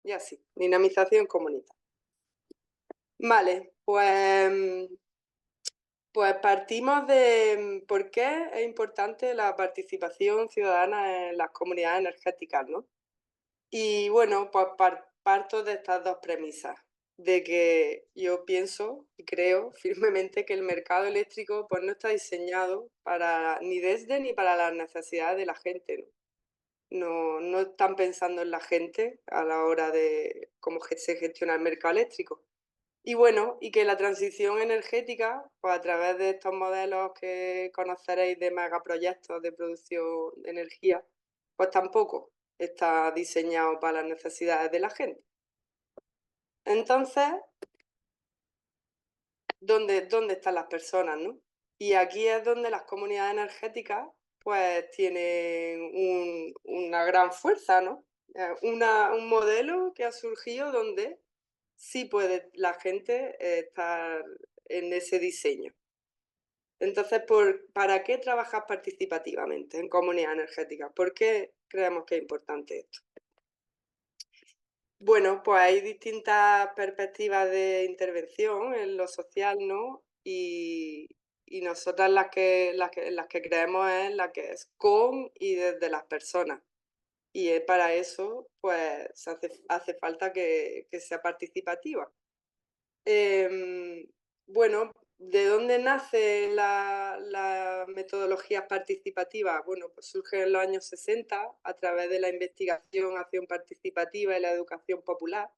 y así, dinamización comunitaria. Vale, pues partimos de por qué es importante la participación ciudadana en las comunidades energéticas, ¿no? Y bueno, pues parto de estas dos premisas, de que yo pienso y creo firmemente que el mercado eléctrico pues no está diseñado para ni desde ni para las necesidades de la gente, ¿no? No están pensando en la gente a la hora de cómo se gestiona el mercado eléctrico. Y bueno, y que la transición energética, pues a través de estos modelos que conoceréis de megaproyectos de producción de energía, pues tampoco está diseñado para las necesidades de la gente. Entonces, ¿dónde están las personas, no? Y aquí es donde las comunidades energéticas pues tienen una gran fuerza, ¿no? Un modelo que ha surgido donde sí puede la gente estar en ese diseño. Entonces, ¿para qué trabajar participativamente en comunidad energética? ¿Por qué creemos que es importante esto? Bueno, pues hay distintas perspectivas de intervención en lo social, ¿no? Y nosotras las que creemos es la que es con y desde las personas. Y para eso, pues, hace falta que sea participativa. Bueno, ¿de dónde nacen las metodologías participativas? Bueno, pues surgen en los años 60 a través de la investigación, acción participativa y la educación popular,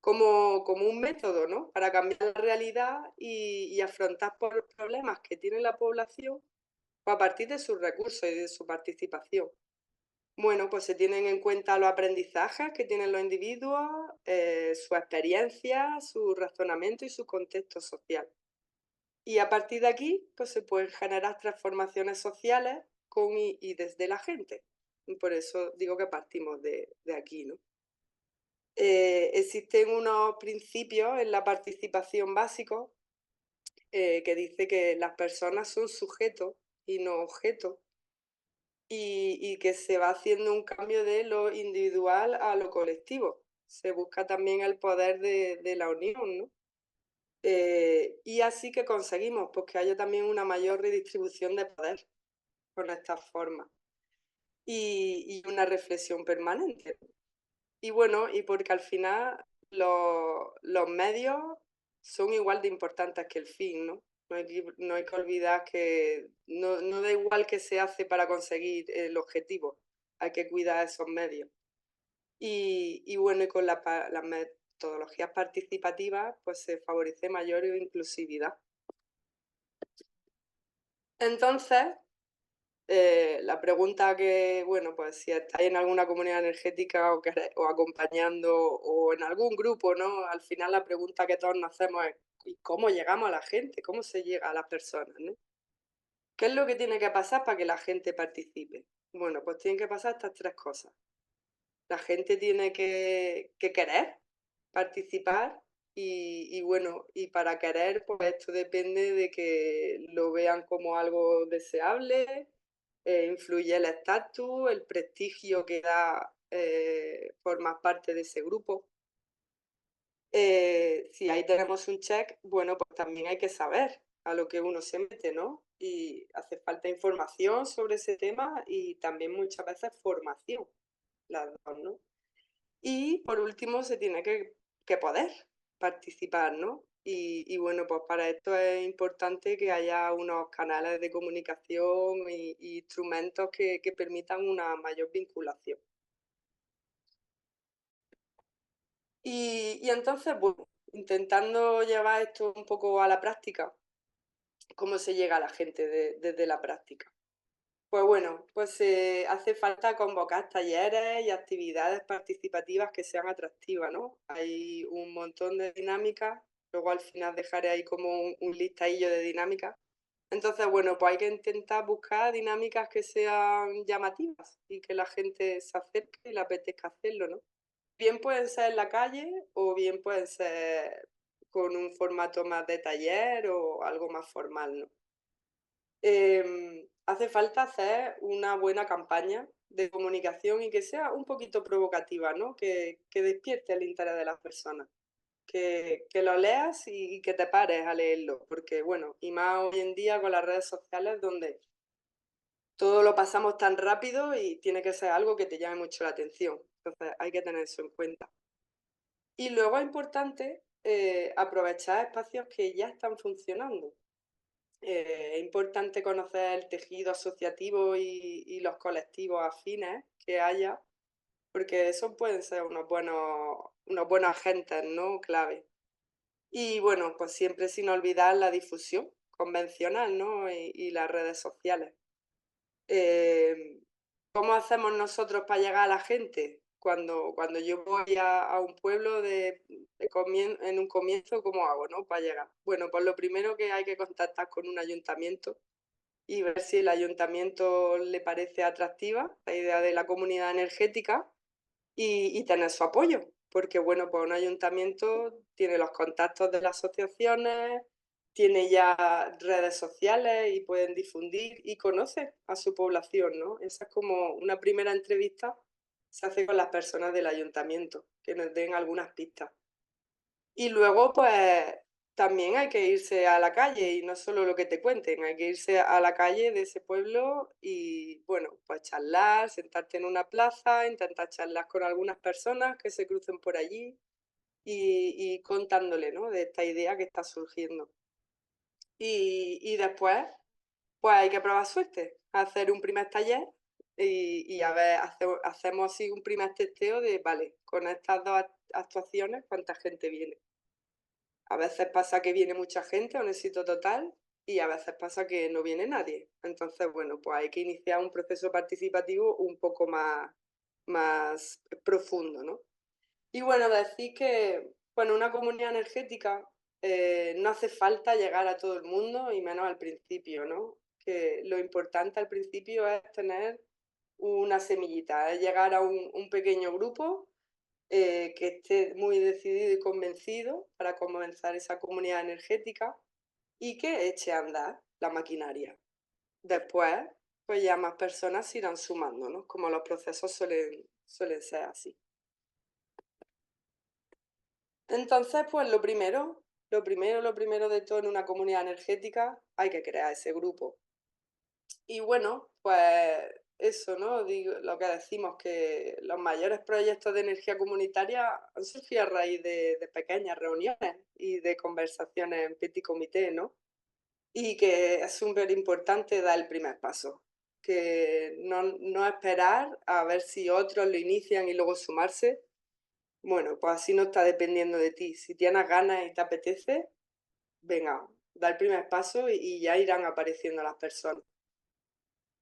como un método, ¿no? Para cambiar la realidad y afrontar problemas que tiene la población pues, a partir de sus recursos y de su participación. Bueno, pues se tienen en cuenta los aprendizajes que tienen los individuos, su experiencia, su razonamiento y su contexto social. Y a partir de aquí, pues se pueden generar transformaciones sociales con y desde la gente. Y por eso digo que partimos de aquí, ¿no? Existen unos principios en la participación básicos que dice que las personas son sujetos y no objetos y que se va haciendo un cambio de lo individual a lo colectivo. Se busca también el poder de la unión, ¿no? Y así que conseguimos pues, que haya también una mayor redistribución de poder con esta forma y una reflexión permanente. Y bueno, y porque al final los medios son igual de importantes que el fin, ¿no? No hay que olvidar que no da igual qué se hace para conseguir el objetivo, hay que cuidar esos medios. Y bueno, y con las metodologías participativas, pues se favorece mayor inclusividad. Entonces, la pregunta que, bueno, pues si estáis en alguna comunidad energética o acompañando o en algún grupo, ¿no? Al final la pregunta que todos nos hacemos es ¿y cómo llegamos a la gente? ¿Cómo se llega a las personas, ¿no? ¿Qué es lo que tiene que pasar para que la gente participe? Bueno, pues tienen que pasar estas tres cosas. La gente tiene que querer participar y bueno, y para querer, pues esto depende de que lo vean como algo deseable, influye el estatus, el prestigio que da formar parte de ese grupo. Si ahí tenemos un check, bueno, pues también hay que saber a lo que uno se mete, ¿no? Y hace falta información sobre ese tema y también muchas veces formación, las dos, ¿no? Y por último se tiene que poder participar, ¿no? Y bueno, pues para esto es importante que haya unos canales de comunicación y instrumentos que permitan una mayor vinculación. Y entonces, bueno, intentando llevar esto un poco a la práctica, ¿cómo se llega a la gente desde la práctica? Pues bueno, pues hace falta convocar talleres y actividades participativas que sean atractivas, ¿no? Hay un montón de dinámicas, luego al final dejaré ahí como un listadillo de dinámicas. Entonces, bueno, pues hay que intentar buscar dinámicas que sean llamativas y que la gente se acerque y le apetezca hacerlo, ¿no? Bien pueden ser en la calle o bien pueden ser con un formato más de taller o algo más formal, ¿no? Hace falta hacer una buena campaña de comunicación y que sea un poquito provocativa, ¿no? Que despierte el interés de las personas. Que lo leas y que te pares a leerlo, porque bueno, y más hoy en día con las redes sociales donde todo lo pasamos tan rápido y tiene que ser algo que te llame mucho la atención. Entonces hay que tener eso en cuenta. Y luego es importante aprovechar espacios que ya están funcionando. Es importante conocer el tejido asociativo y los colectivos afines que haya, porque esos pueden ser unos buenos agentes, ¿no? Clave. Y bueno, pues siempre sin olvidar la difusión convencional, ¿no? Y las redes sociales. Eh, ¿Cómo hacemos nosotros para llegar a la gente? Cuando yo voy a un pueblo en un comienzo, ¿cómo hago, no? Para llegar. Bueno, pues lo primero que hay que contactar con un ayuntamiento y ver si el ayuntamiento le parece atractiva la idea de la comunidad energética y tener su apoyo, porque bueno, pues un ayuntamiento tiene los contactos de las asociaciones, tiene ya redes sociales y pueden difundir y conoce a su población, ¿no? Esa es como una primera entrevista, se hace con las personas del ayuntamiento, que nos den algunas pistas. Y luego, pues, también hay que irse a la calle y no solo lo que te cuenten, hay que irse a la calle de ese pueblo y, bueno, pues charlar, sentarte en una plaza, intentar charlar con algunas personas que se crucen por allí y contándole, ¿no? De esta idea que está surgiendo. Y después, pues hay que probar suerte, hacer un primer taller y a ver, hacemos así un primer testeo de, vale, con estas dos actuaciones, ¿cuánta gente viene? A veces pasa que viene mucha gente a un éxito total y a veces pasa que no viene nadie. Entonces, bueno, pues hay que iniciar un proceso participativo un poco más profundo, ¿no? Y bueno, decir que, bueno, una comunidad energética no hace falta llegar a todo el mundo y menos al principio, ¿no? Que lo importante al principio es tener una semillita, es llegar a un pequeño grupo que esté muy decidido y convencido para comenzar esa comunidad energética y que eche a andar la maquinaria. Después, pues ya más personas se irán sumando, ¿no? Como los procesos suelen ser así. Entonces, pues lo primero de todo en una comunidad energética, hay que crear ese grupo. Y bueno, pues eso, ¿no? Digo, lo que decimos, que los mayores proyectos de energía comunitaria han surgido a raíz de pequeñas reuniones y de conversaciones en petit comité, ¿no? Y que es súper importante dar el primer paso, que no esperar a ver si otros lo inician y luego sumarse. Bueno, pues así no está dependiendo de ti. Si tienes ganas y te apetece, venga, da el primer paso y ya irán apareciendo las personas.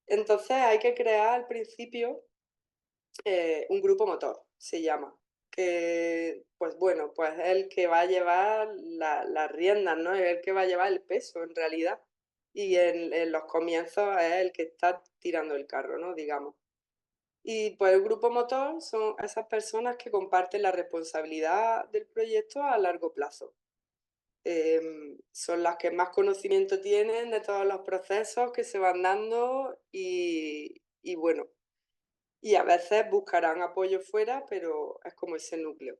Entonces hay que crear al principio un grupo motor, se llama, que pues bueno, pues es el que va a llevar las riendas, ¿no? Es el que va a llevar el peso en realidad. Y en los comienzos es el que está tirando el carro, ¿no? Digamos. Y pues el grupo motor son esas personas que comparten la responsabilidad del proyecto a largo plazo. Son las que más conocimiento tienen de todos los procesos que se van dando y bueno, y a veces buscarán apoyo fuera, pero es como ese núcleo.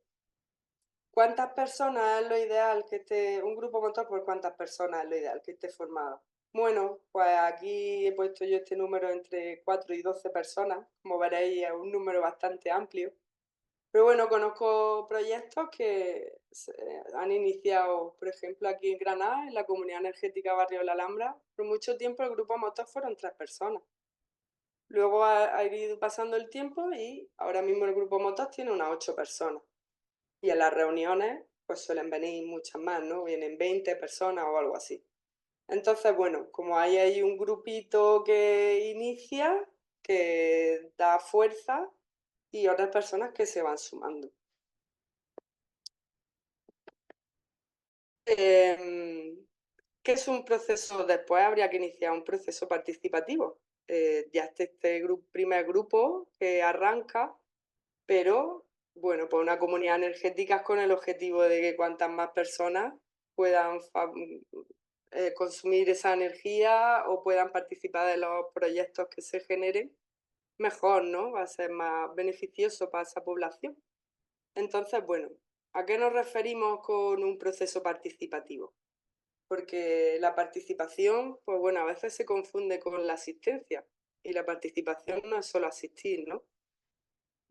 ¿Cuántas personas es lo ideal que esté, un grupo motor por cuántas personas es lo ideal que esté formado? Bueno, pues aquí he puesto yo este número entre 4 y 12 personas, como veréis es un número bastante amplio. Pero bueno, conozco proyectos que han iniciado, por ejemplo, aquí en Granada, en la Comunidad Energética Barrio La Alhambra, por mucho tiempo el grupo motor fueron 3 personas. Luego ha ido pasando el tiempo y ahora mismo el grupo motor tiene unas 8 personas. Y en las reuniones, pues suelen venir muchas más, ¿no? Vienen 20 personas o algo así. Entonces, bueno, como hay un grupito que inicia, que da fuerza y otras personas que se van sumando. ¿Qué es un proceso? Después habría que iniciar un proceso participativo. Ya está este primer grupo que arranca, pero bueno, pues una comunidad energética es con el objetivo de que cuantas más personas puedan consumir esa energía o puedan participar de los proyectos que se generen, mejor, ¿no? Va a ser más beneficioso para esa población. Entonces, bueno, ¿a qué nos referimos con un proceso participativo? Porque la participación, pues bueno, a veces se confunde con la asistencia y la participación no es solo asistir, ¿no?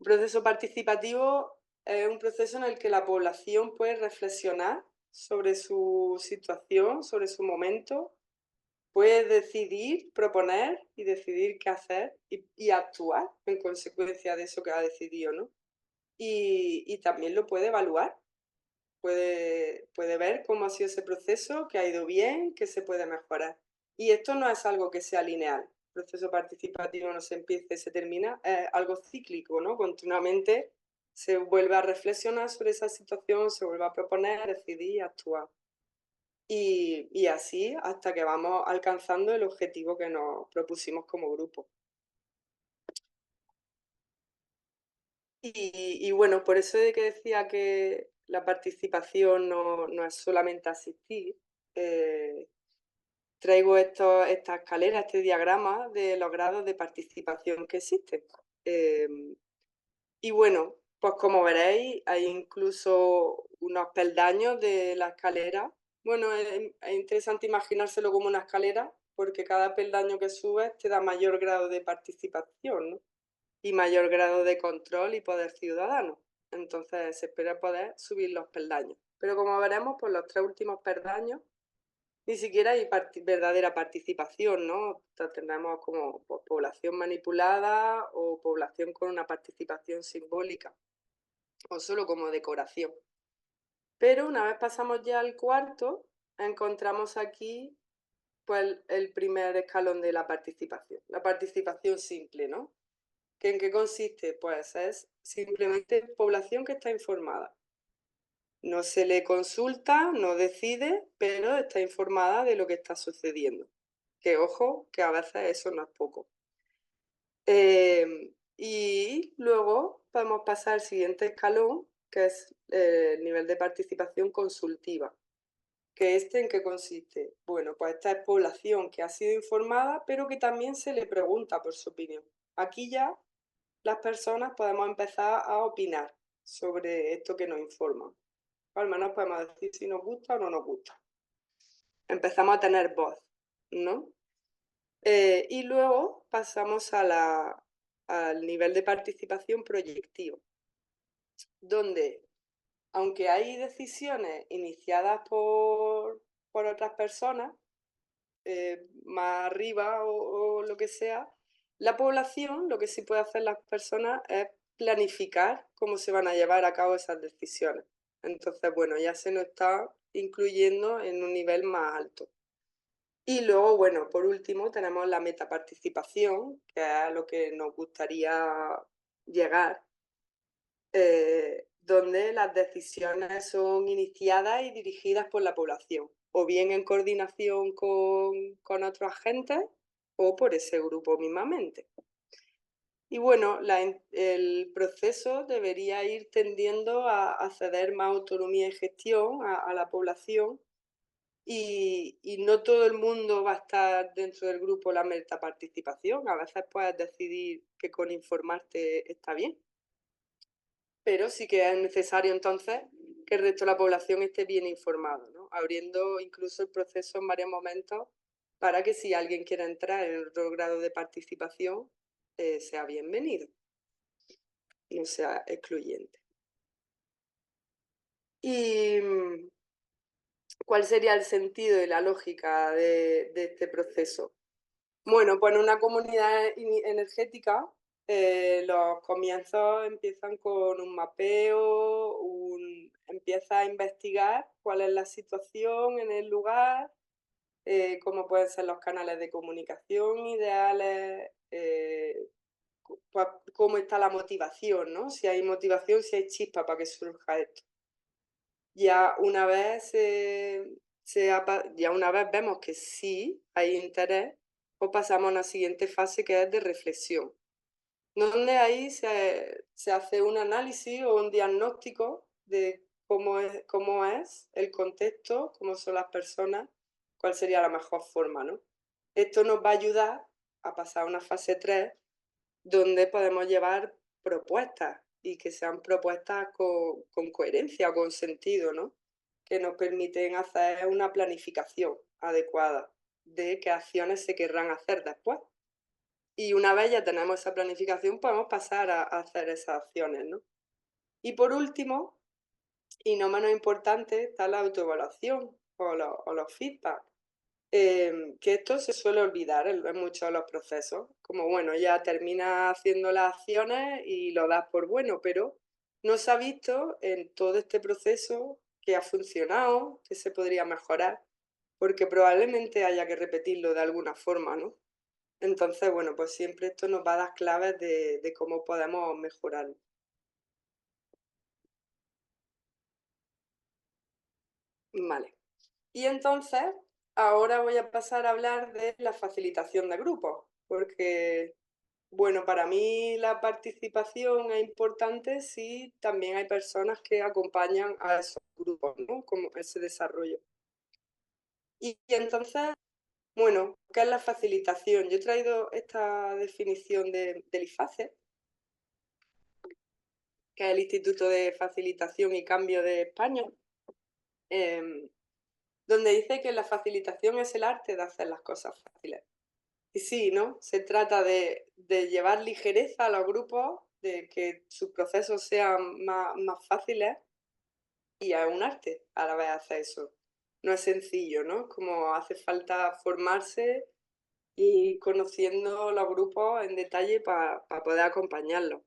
Un proceso participativo es un proceso en el que la población puede reflexionar sobre su situación, sobre su momento, puede decidir, proponer y decidir qué hacer y actuar en consecuencia de eso que ha decidido, ¿no? Y también lo puede evaluar, puede ver cómo ha sido ese proceso, qué ha ido bien, qué se puede mejorar. Y esto no es algo que sea lineal. El proceso participativo no se empieza y se termina, es algo cíclico, ¿no? Continuamente se vuelve a reflexionar sobre esa situación, se vuelve a proponer, decidir y actuar. Y así hasta que vamos alcanzando el objetivo que nos propusimos como grupo. Y bueno, por eso de que decía que la participación no es solamente asistir, eh, traigo esta escalera, este diagrama de los grados de participación que existen. Y bueno, pues como veréis, hay incluso unos peldaños de la escalera. Bueno, es interesante imaginárselo como una escalera, porque cada peldaño que subes te da mayor grado de participación, ¿no? Y mayor grado de control y poder ciudadano. Entonces se espera poder subir los peldaños. Pero como veremos, por los tres últimos peldaños ni siquiera hay verdadera participación, ¿no? Tendremos como población manipulada o población con una participación simbólica o solo como decoración. Pero una vez pasamos ya al cuarto, encontramos aquí pues el primer escalón de la participación simple, ¿no? ¿En qué consiste? Pues es simplemente población que está informada. No se le consulta, no decide, pero está informada de lo que está sucediendo. Que ojo, que a veces eso no es poco. Y luego podemos pasar al siguiente escalón, que es el nivel de participación consultiva. ¿Que en qué consiste? Bueno, pues esta es población que ha sido informada, pero que también se le pregunta por su opinión. Aquí ya las personas podemos empezar a opinar sobre esto que nos informan. O al menos podemos decir si nos gusta o no nos gusta. Empezamos a tener voz, ¿no? Y luego pasamos al nivel de participación proyectivo, donde, aunque hay decisiones iniciadas por otras personas, más arriba o lo que sea, la población, lo que sí puede hacer las personas es planificar cómo se van a llevar a cabo esas decisiones. Entonces, bueno, ya se nos está incluyendo en un nivel más alto. Y luego, bueno, por último tenemos la metaparticipación, que es a lo que nos gustaría llegar, donde las decisiones son iniciadas y dirigidas por la población, o bien en coordinación con otros agentes o por ese grupo mismamente. Y bueno, el proceso debería ir tendiendo a ceder más autonomía y gestión a la población y no todo el mundo va a estar dentro del grupo la metaparticipación. A veces puedes decidir que con informarte está bien, pero sí que es necesario entonces que el resto de la población esté bien informado, ¿no? Abriendo incluso el proceso en varios momentos para que si alguien quiere entrar en otro grado de participación, sea bienvenido, no sea excluyente. ¿Y cuál sería el sentido y la lógica de este proceso? Bueno, pues en una comunidad energética los comienzos empiezan con un mapeo, empieza a investigar cuál es la situación en el lugar, cómo pueden ser los canales de comunicación ideales, pues, cómo está la motivación, ¿no? Si hay motivación, si hay chispa para que surja esto. Ya una vez, ya una vez vemos que sí hay interés, pues pasamos a una siguiente fase que es de reflexión, donde ahí se hace un análisis o un diagnóstico de cómo es el contexto, cómo son las personas, cuál sería la mejor forma, ¿no? Esto nos va a ayudar a pasar a una fase 3 donde podemos llevar propuestas y que sean propuestas con coherencia, con sentido, ¿no? Que nos permiten hacer una planificación adecuada de qué acciones se querrán hacer después. Y una vez ya tenemos esa planificación, podemos pasar a hacer esas acciones, ¿no? Y por último, y no menos importante, está la autoevaluación o los feedback. Que esto se suele olvidar en muchos de los procesos, como bueno, ya terminas haciendo las acciones y lo das por bueno, pero no se ha visto en todo este proceso que ha funcionado, que se podría mejorar, porque probablemente haya que repetirlo de alguna forma, ¿no? Entonces, bueno, pues siempre esto nos va a dar claves de cómo podemos mejorarlo. Vale. Y entonces, ahora voy a pasar a hablar de la facilitación de grupos, porque bueno, para mí la participación es importante si también hay personas que acompañan a esos grupos, ¿no? Como ese desarrollo. Y entonces, bueno, ¿qué es la facilitación? Yo he traído esta definición del IFACE, que es el Instituto de Facilitación y Cambio de España, em, donde dice que la facilitación es el arte de hacer las cosas fáciles. Y sí, ¿no? Se trata de llevar ligereza a los grupos, de que sus procesos sean más fáciles y es un arte a la vez hacer eso. No es sencillo, ¿no? Como hace falta formarse y conociendo los grupos en detalle para poder acompañarlos.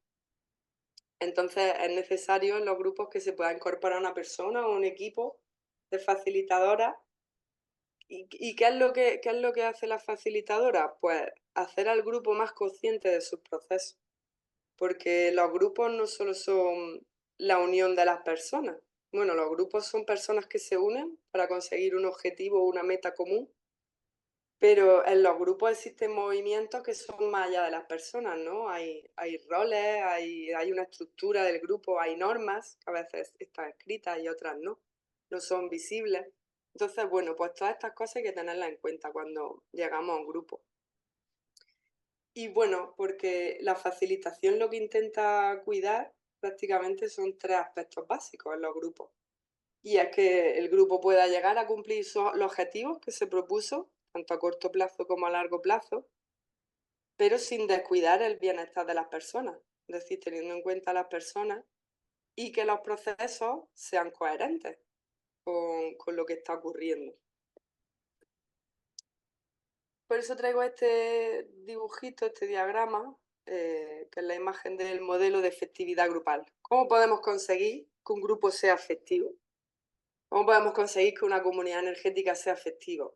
Entonces es necesario en los grupos que se pueda incorporar una persona o un equipo de facilitadoras. ¿Y qué es lo que hace la facilitadora? Pues hacer al grupo más consciente de sus procesos, porque los grupos no solo son la unión de las personas. Bueno, los grupos son personas que se unen para conseguir un objetivo o una meta común, pero en los grupos existen movimientos que son más allá de las personas, ¿no? Hay roles, hay una estructura del grupo, hay normas que a veces están escritas y otras no son visibles. Entonces, bueno, pues todas estas cosas hay que tenerlas en cuenta cuando llegamos a un grupo. Y bueno, porque la facilitación lo que intenta cuidar prácticamente son tres aspectos básicos en los grupos. Y es que el grupo pueda llegar a cumplir los objetivos que se propuso, tanto a corto plazo como a largo plazo, pero sin descuidar el bienestar de las personas, es decir, teniendo en cuenta a las personas y que los procesos sean coherentes con lo que está ocurriendo. Por eso traigo este dibujito, este diagrama, que es la imagen del modelo de efectividad grupal. ¿Cómo podemos conseguir que un grupo sea efectivo? ¿Cómo podemos conseguir que una comunidad energética sea efectiva?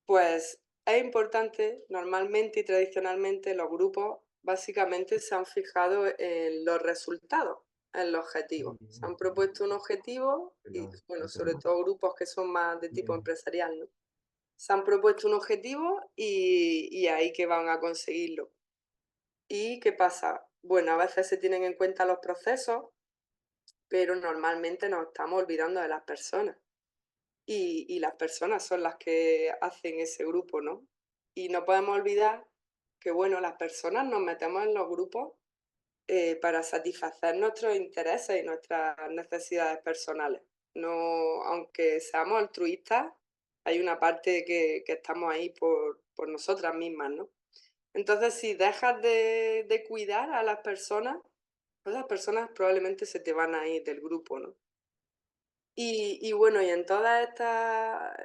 Pues es importante, normalmente y tradicionalmente los grupos básicamente se han fijado en los resultados, en los objetivos. Se han propuesto un objetivo y, bueno, sobre todo grupos que son más de tipo empresarial, ¿no? Se han propuesto un objetivo y ahí que van a conseguirlo. ¿Y qué pasa? Bueno, a veces se tienen en cuenta los procesos, pero normalmente nos estamos olvidando de las personas. Y las personas son las que hacen ese grupo, ¿no? Y no podemos olvidar que, bueno, las personas nos metemos en los grupos para satisfacer nuestros intereses y nuestras necesidades personales. No, aunque seamos altruistas, hay una parte que estamos ahí por nosotras mismas, ¿no? Entonces, si dejas de cuidar a las personas, pues las personas probablemente se te van a ir del grupo, ¿no? Y bueno, y en todas estas,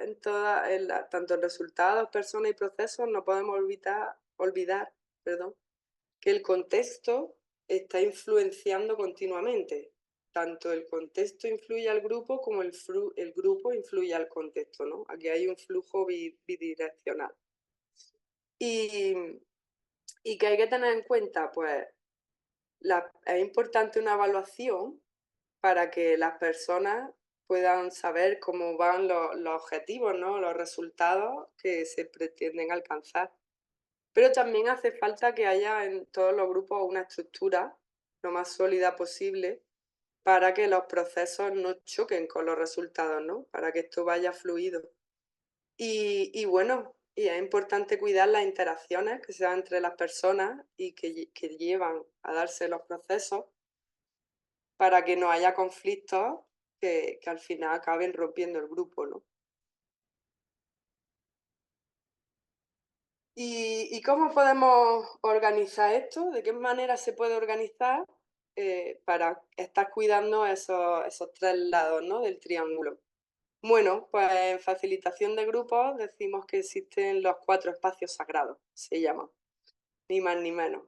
tanto en resultados, personas y procesos, no podemos olvidar, perdón, que el contexto está influenciando continuamente. Tanto el contexto influye al grupo como el grupo influye al contexto, ¿no? Aquí hay un flujo bidireccional. Y, y que hay que tener en cuenta, pues, es importante una evaluación para que las personas puedan saber cómo van los objetivos, ¿no? Los resultados que se pretenden alcanzar. Pero también hace falta que haya en todos los grupos una estructura lo más sólida posible para que los procesos no choquen con los resultados, ¿no? Para que esto vaya fluido. Y bueno, y es importante cuidar las interacciones que se dan entre las personas y que llevan a darse los procesos para que no haya conflictos que al final acaben rompiendo el grupo, ¿no? ¿Y cómo podemos organizar esto? ¿De qué manera se puede organizar para estar cuidando esos tres lados, ¿no?, del triángulo? Bueno, pues en facilitación de grupos decimos que existen los 4 espacios sagrados, se llaman, ni más ni menos.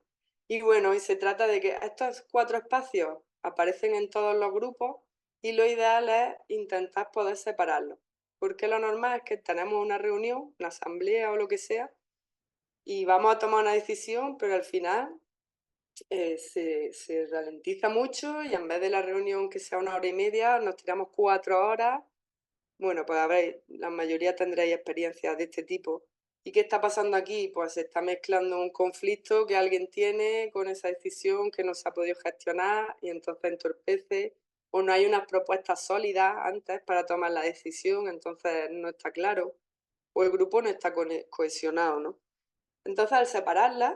Y bueno, y se trata de que estos 4 espacios aparecen en todos los grupos y lo ideal es intentar poder separarlos. Porque lo normal es que tenemos una reunión, una asamblea o lo que sea, y vamos a tomar una decisión, pero al final se ralentiza mucho y en vez de la reunión que sea 1 hora y media, nos tiramos 4 horas. Bueno, pues a ver, la mayoría tendréis experiencias de este tipo. ¿Y qué está pasando aquí? Pues se está mezclando un conflicto que alguien tiene con esa decisión que no se ha podido gestionar y entonces entorpece, o no hay unas propuestas sólidas antes para tomar la decisión, entonces no está claro, o el grupo no está cohesionado, ¿no? Entonces, al separarlas,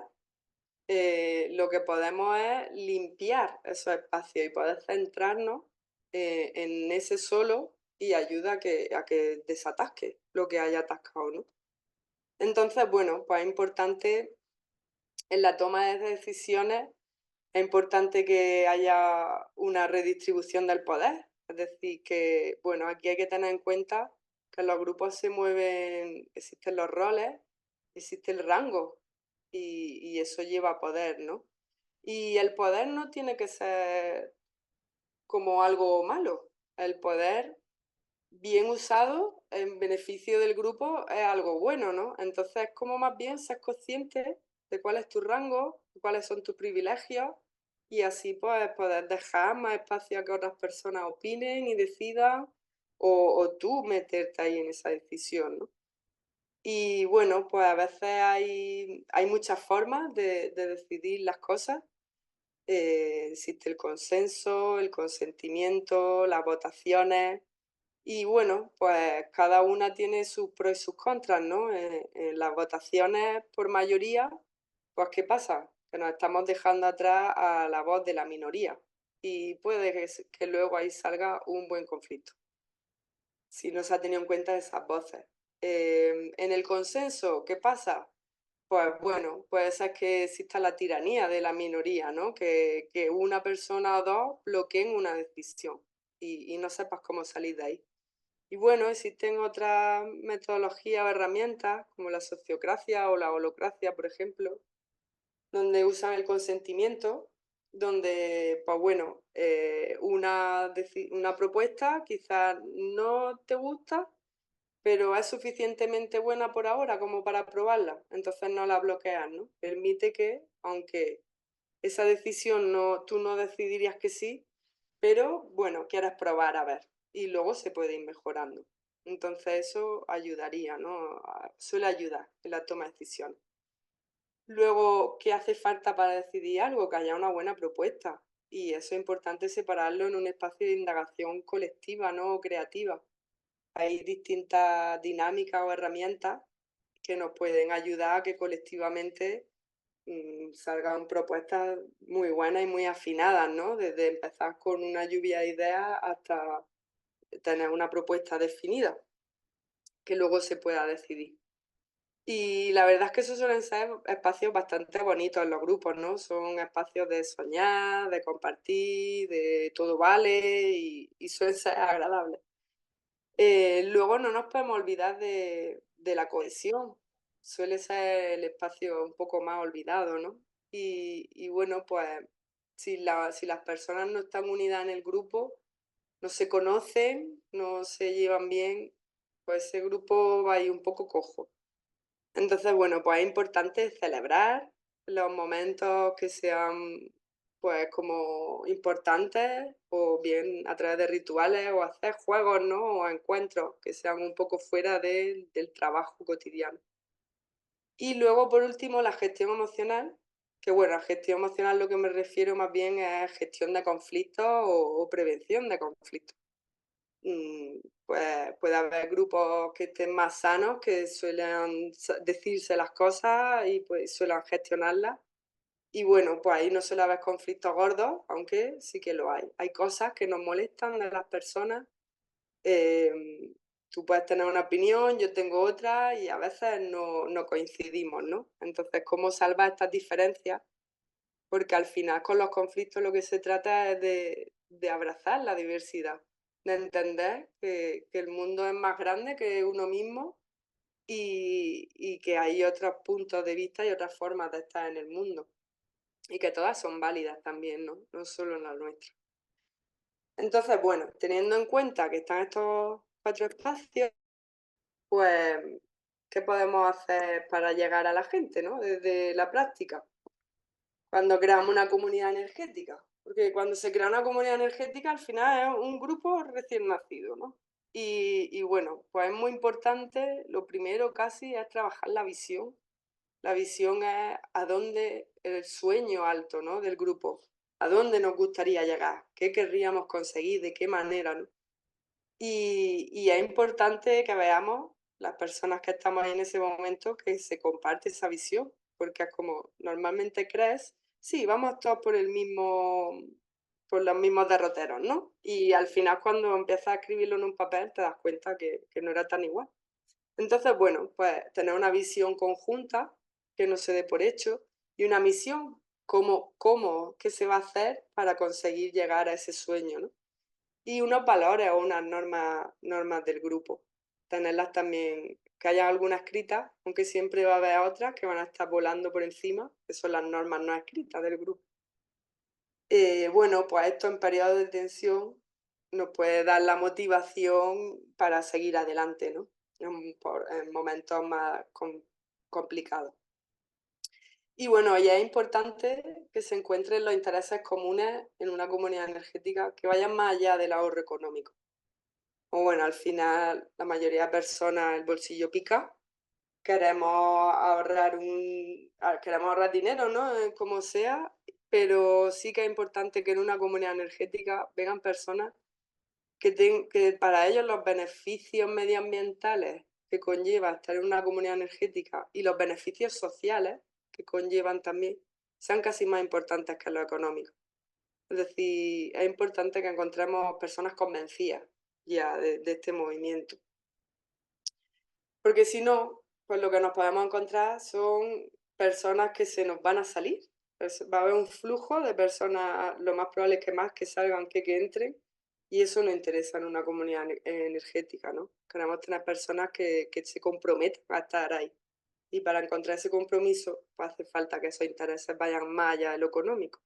lo que podemos es limpiar esos espacios y poder centrarnos en ese solo y ayuda a que desatasque lo que haya atascado, ¿no? Entonces, bueno, pues es importante en la toma de decisiones, es importante que haya una redistribución del poder. Es decir, que, bueno, aquí hay que tener en cuenta que en los grupos se mueven, existen los roles, existe el rango y eso lleva poder, ¿no? Y el poder no tiene que ser como algo malo. El poder bien usado en beneficio del grupo es algo bueno, ¿no? Entonces, como más bien ser consciente de cuál es tu rango, cuáles son tus privilegios y así pues poder dejar más espacio a que otras personas opinen y decidan o tú meterte ahí en esa decisión, ¿no? Y bueno, pues a veces hay muchas formas de decidir las cosas. Existe el consenso, el consentimiento, las votaciones. Y bueno, pues cada una tiene sus pros y sus contras, ¿no? En las votaciones por mayoría, pues ¿qué pasa? Que nos estamos dejando atrás a la voz de la minoría y puede que luego ahí salga un buen conflicto, si no se ha tenido en cuenta esas voces. En el consenso, ¿qué pasa? Pues bueno, puede ser que exista la tiranía de la minoría, ¿no? Que una persona o dos bloqueen una decisión y no sepas cómo salir de ahí. Y bueno, existen otras metodologías o herramientas, como la sociocracia o la holocracia, por ejemplo, donde usan el consentimiento, donde, pues bueno, una propuesta quizás no te gusta, pero es suficientemente buena por ahora como para aprobarla, entonces no la bloqueas, ¿no? Permite que, aunque esa decisión no, tú no decidirías que sí, pero bueno, quieres probar a ver y luego se puede ir mejorando. Entonces eso ayudaría, ¿no? Suele ayudar en la toma de decisiones. Luego, ¿qué hace falta para decidir algo? Que haya una buena propuesta. Y eso es importante separarlo en un espacio de indagación colectiva, ¿no? O creativa. Hay distintas dinámicas o herramientas que nos pueden ayudar a que colectivamente salgan propuestas muy buenas y muy afinadas, ¿no? Desde empezar con una lluvia de ideas hasta tener una propuesta definida que luego se pueda decidir. Y la verdad es que esos suelen ser espacios bastante bonitos en los grupos, ¿no? Son espacios de soñar, de compartir, de todo vale y suelen ser agradables. Luego no nos podemos olvidar de la cohesión. Suele ser el espacio un poco más olvidado, ¿no? Y bueno, pues si las personas no están unidas en el grupo, no se conocen, no se llevan bien, pues ese grupo va a ir un poco cojo. Entonces, bueno, pues es importante celebrar los momentos que sean, pues, como importantes, o bien a través de rituales, o hacer juegos, ¿no? O encuentros que sean un poco fuera del trabajo cotidiano. Y luego, por último, la gestión emocional, que bueno, a gestión emocional lo que me refiero más bien es gestión de conflictos o prevención de conflictos. pues puede haber grupos que estén más sanos, que suelen decirse las cosas y pues suelen gestionarlas. Y bueno, pues ahí no suele haber conflictos gordos, aunque sí que lo hay. Hay cosas que nos molestan de las personas. em, Tú puedes tener una opinión, yo tengo otra y a veces no coincidimos, ¿no? Entonces, ¿cómo salvar estas diferencias? Porque al final con los conflictos lo que se trata es de abrazar la diversidad, de entender que el mundo es más grande que uno mismo y que hay otros puntos de vista y otras formas de estar en el mundo. Y que todas son válidas también, ¿no? No solo la nuestra. Entonces, bueno, teniendo en cuenta que están estos 4 espacios, pues, ¿qué podemos hacer para llegar a la gente, ¿no? Desde la práctica, cuando creamos una comunidad energética. Porque cuando se crea una comunidad energética, al final es un grupo recién nacido, ¿no? Y bueno, pues es muy importante, lo primero casi es trabajar la visión. La visión es a dónde el sueño alto, ¿no? Del grupo, a dónde nos gustaría llegar, qué querríamos conseguir, de qué manera, ¿no? Y es importante que veamos las personas que estamos ahí en ese momento que se comparte esa visión, porque es como normalmente crees, sí, vamos todos por el mismo, por los mismos derroteros, ¿no? Y al final cuando empiezas a escribirlo en un papel te das cuenta que no era tan igual. Entonces, bueno, pues tener una visión conjunta que no se dé por hecho y una misión, qué se va a hacer para conseguir llegar a ese sueño, ¿no? Y unos valores o unas normas del grupo. Tenerlas también, que haya algunas escritas, aunque siempre va a haber otras que van a estar volando por encima, que son las normas no escritas del grupo. Bueno, pues esto en periodos de tensión nos puede dar la motivación para seguir adelante, ¿no? En momentos más complicados. Y bueno, ya es importante que se encuentren los intereses comunes en una comunidad energética que vayan más allá del ahorro económico. O bueno, al final la mayoría de personas el bolsillo pica, queremos ahorrar dinero, ¿no? Como sea, pero sí que es importante que en una comunidad energética vengan personas que para ellos los beneficios medioambientales que conlleva estar en una comunidad energética y los beneficios sociales que conllevan también sean casi más importantes que los económicos. Es decir, es importante que encontremos personas convencidas ya de este movimiento. Porque si no, pues lo que nos podemos encontrar son personas que se nos van a salir. Va a haber un flujo de personas, lo más probable es que más que salgan que entren, y eso no interesa en una comunidad energética, ¿no? Queremos tener personas que se comprometan a estar ahí. Y para encontrar ese compromiso, pues hace falta que esos intereses vayan más allá de lo económico.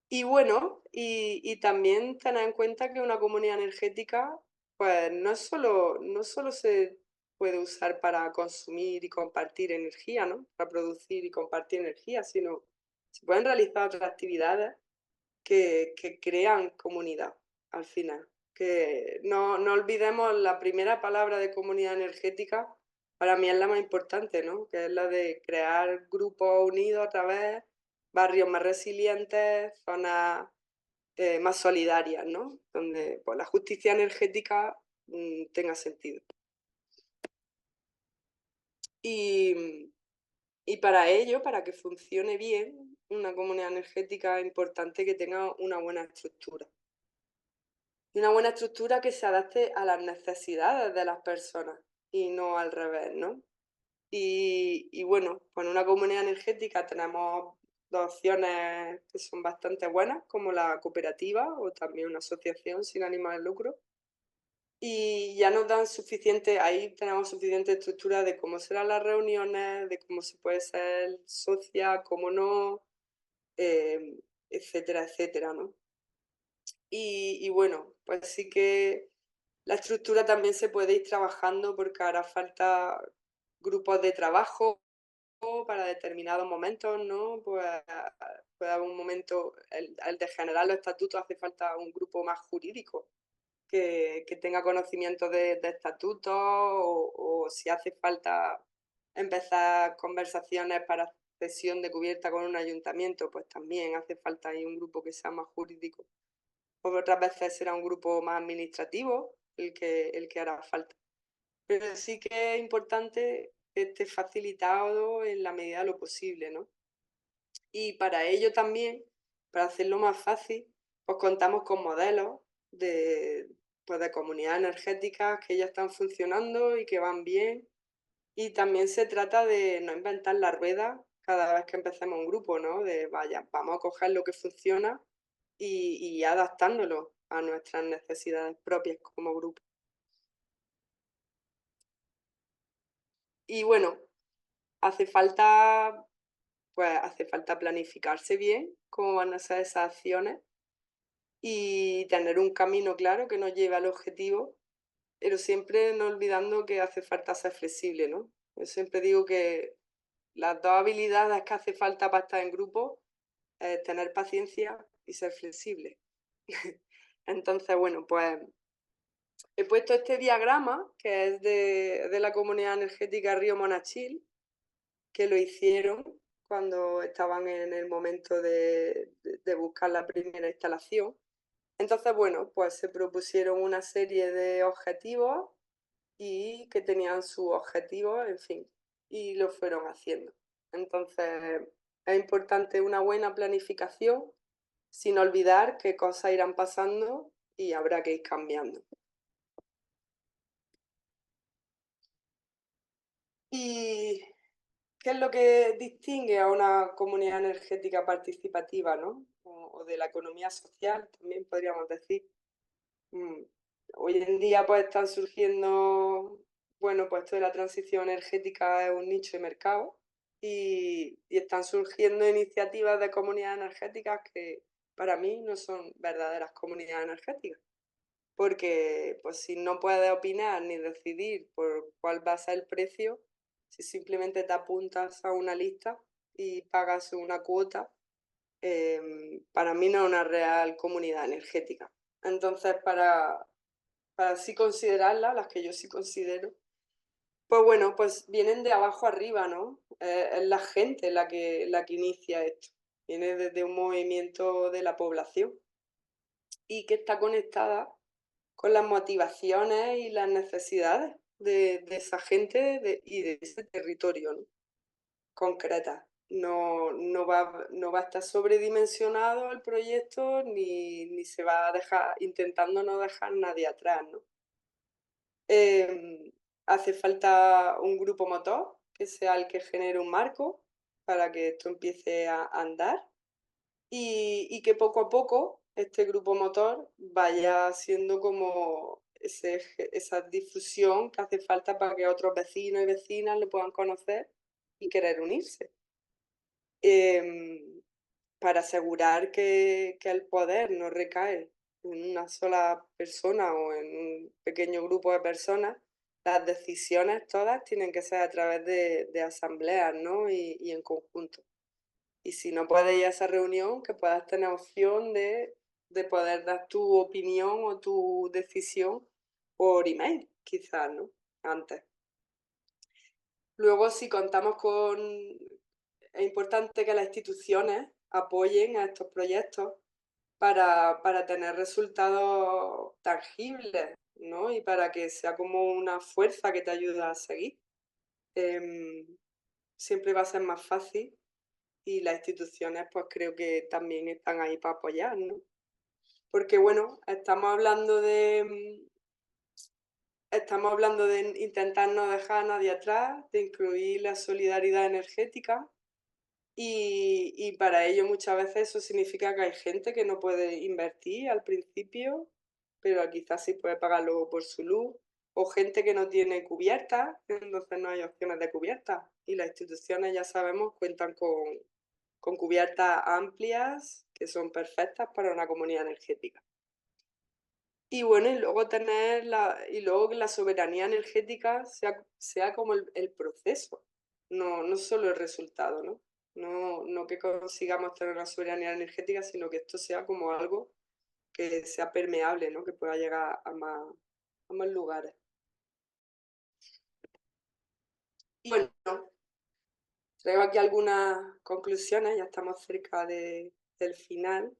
Y bueno, y también tener en cuenta que una comunidad energética, pues no solo se puede usar para consumir y compartir energía, ¿no? Para producir y compartir energía, sino se pueden realizar otras actividades que crean comunidad al final. Que no olvidemos la primera palabra de comunidad energética, para mí es la más importante, ¿no? Que es la de crear grupos unidos a través, barrios más resilientes, zonas más solidarias, ¿no? Donde pues, la justicia energética tenga sentido. Y, y para ello, para que funcione bien una comunidad energética, es importante que tenga una buena estructura. Y una buena estructura que se adapte a las necesidades de las personas y no al revés, ¿no? Y bueno, pues en una comunidad energética tenemos dos opciones que son bastante buenas, como la cooperativa o también una asociación sin ánimo de lucro. Y ya nos dan suficiente, ahí tenemos suficiente estructura de cómo serán las reuniones, de cómo se puede ser socia, cómo no, eh, etcétera, etcétera, ¿no? Y bueno, pues sí que la estructura también se puede ir trabajando porque hará falta grupos de trabajo para determinados momentos, ¿no? Pues puede haber un momento, el de generar los estatutos hace falta un grupo más jurídico que tenga conocimiento de estatutos o si hace falta empezar conversaciones para cesión de cubierta con un ayuntamiento, pues también hace falta ahí un grupo que sea más jurídico. otras veces será un grupo más administrativo el que hará falta. Pero sí que es importante que esté facilitado en la medida de lo posible, ¿no? Y para ello también, para hacerlo más fácil, pues contamos con modelos de, pues de comunidades energéticas que ya están funcionando y que van bien. Y también se trata de no inventar la rueda cada vez que empecemos un grupo, ¿no? De vaya, vamos a coger lo que funciona y adaptándolo a nuestras necesidades propias como grupo. Y bueno, hace falta, pues hace falta planificarse bien cómo van a ser esas acciones y tener un camino claro que nos lleve al objetivo, pero siempre no olvidando que hace falta ser flexible, ¿no? Yo siempre digo que las dos habilidades que hace falta para estar en grupo es tener paciencia y ser flexible. Entonces, bueno, pues he puesto este diagrama que es de la comunidad energética Río Monachil, que lo hicieron cuando estaban en el momento de buscar la primera instalación. Entonces, bueno, pues se propusieron una serie de objetivos y que tenían sus objetivos, en fin, y lo fueron haciendo. Entonces, es importante una buena planificación, sin olvidar qué cosas irán pasando y habrá que ir cambiando. ¿Y qué es lo que distingue a una comunidad energética participativa, ¿no? O de la economía social, también podríamos decir. Mm, Hoy en día pues están surgiendo, bueno, pues esto de la transición energética es un nicho de mercado y están surgiendo iniciativas de comunidades energéticas que para mí no son verdaderas comunidades energéticas, porque pues si no puedes opinar ni decidir por cuál va a ser el precio, si simplemente te apuntas a una lista y pagas una cuota, para mí no es una real comunidad energética. Entonces, para así considerarlas, las que yo sí considero, pues bueno, pues vienen de abajo arriba, ¿no? Es la gente la que inicia esto. Viene desde un movimiento de la población y que está conectada con las motivaciones y las necesidades de esa gente y de ese territorio, ¿no? Concretas. No va a estar sobredimensionado el proyecto ni se va a dejar, intentando no dejar nadie atrás, ¿no? Hace falta un grupo motor que sea el que genere un marco para que esto empiece a andar y que poco a poco este grupo motor vaya siendo como esa difusión que hace falta para que otros vecinos y vecinas le puedan conocer y querer unirse. Em, para asegurar que el poder no recae en una sola persona o en un pequeño grupo de personas, las decisiones todas tienen que ser a través de asambleas, ¿no? Y en conjunto. Y si no puedes ir a esa reunión, que puedas tener opción de poder dar tu opinión o tu decisión por email, quizás, ¿no? Antes. Luego, si contamos con... Es importante que las instituciones apoyen a estos proyectos para tener resultados tangibles, ¿no? Y para que sea como una fuerza que te ayuda a seguir. Em, Siempre va a ser más fácil y las instituciones pues creo que también están ahí para apoyar, ¿no? Porque bueno, estamos hablando de intentar no dejar a nadie atrás, de incluir la solidaridad energética y para ello muchas veces eso significa que hay gente que no puede invertir al principio, pero quizás sí puede pagar luego por su luz, o gente que no tiene cubierta, entonces no hay opciones de cubierta. Y las instituciones, ya sabemos, cuentan con cubiertas amplias que son perfectas para una comunidad energética. Y bueno, y luego que la soberanía energética sea como el proceso, no solo el resultado, ¿no? No que consigamos tener una soberanía energética, sino que esto sea como algo que sea permeable, ¿no? Que pueda llegar a más lugares. Y bueno, traigo aquí algunas conclusiones, ya estamos cerca del final.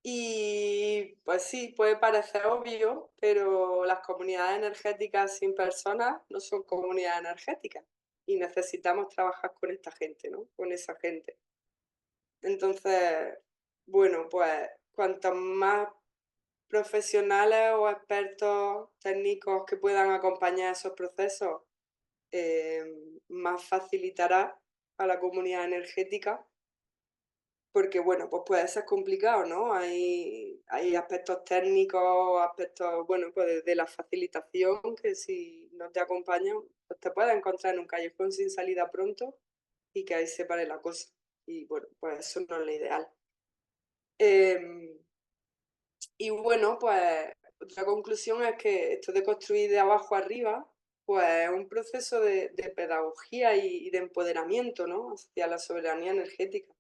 Y pues sí, puede parecer obvio, pero las comunidades energéticas sin personas no son comunidades energéticas y necesitamos trabajar con esta gente, ¿no? Con esa gente. Entonces, bueno, pues cuantos más profesionales o expertos técnicos que puedan acompañar esos procesos, eh, más facilitará a la comunidad energética, porque bueno, pues puede ser complicado, ¿no? Hay aspectos técnicos, aspectos, bueno, pues desde la facilitación, que si no te acompañan, pues te puedes encontrar en un callejón sin salida pronto y que ahí se pare la cosa. Y bueno, pues eso no es lo ideal. Em, y bueno, pues otra conclusión es que esto de construir de abajo arriba, pues es un proceso de pedagogía y de empoderamiento, ¿no? Hacia la soberanía energética.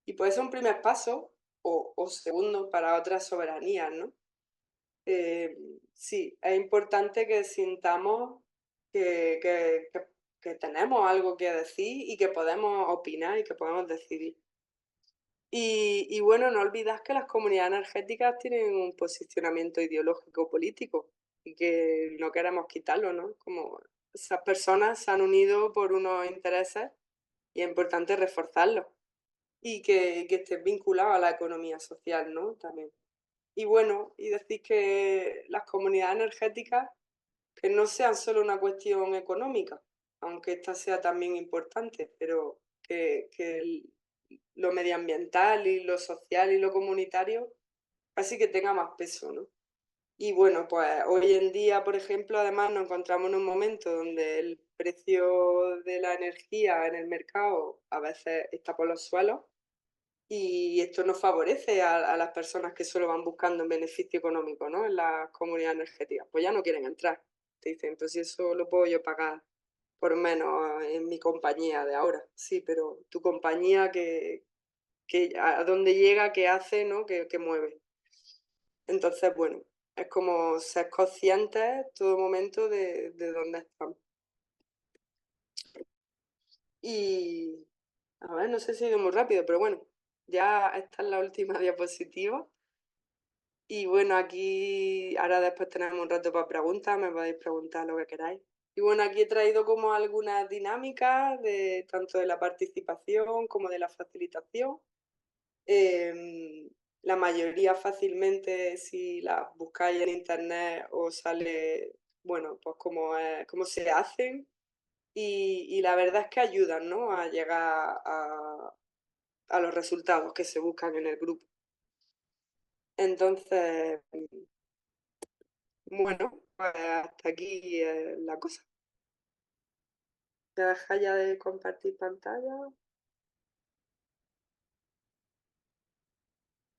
Y puede ser un primer paso o segundo para otras soberanías, ¿no? Sí, es importante que sintamos que, que- que- que tenemos algo que decir y que podemos opinar y que podemos decidir. Y bueno, no olvidas que las comunidades energéticas tienen un posicionamiento ideológico político y que no queremos quitarlo, ¿no? Como esas personas se han unido por unos intereses y es importante reforzarlos y que estén vinculados a la economía social, ¿no? También. Y bueno, y decir que las comunidades energéticas que no sean solo una cuestión económica, aunque esta sea también importante, pero lo medioambiental y lo social y lo comunitario casi que tenga más peso, ¿no? Y bueno, pues hoy en día, por ejemplo, además nos encontramos en un momento donde el precio de la energía en el mercado a veces está por los suelos y esto no favorece a las personas que solo van buscando un beneficio económico, ¿no? En las comunidades energéticas. Pues ya no quieren entrar. Te dicen, pues si eso lo puedo yo pagar por menos en mi compañía de ahora. Sí, pero tu compañía que a dónde llega, qué hace, ¿no? Que mueve. Entonces, bueno, es como ser conscientes todo momento de dónde estamos. Y, a ver, no sé si he ido muy rápido, pero bueno, ya esta es la última diapositiva. Y bueno, aquí ahora después tenemos un rato para preguntas, me podéis preguntar lo que queráis. Y bueno, aquí he traído como algunas dinámicas de tanto de la participación como de la facilitación. Em, la mayoría fácilmente, si las buscáis en internet, os sale, bueno, pues cómo se hacen. Y la verdad es que ayudan, ¿no? A llegar a los resultados que se buscan en el grupo. Entonces, bueno, pues hasta aquí la cosa. ¿Te deja ya de compartir pantalla?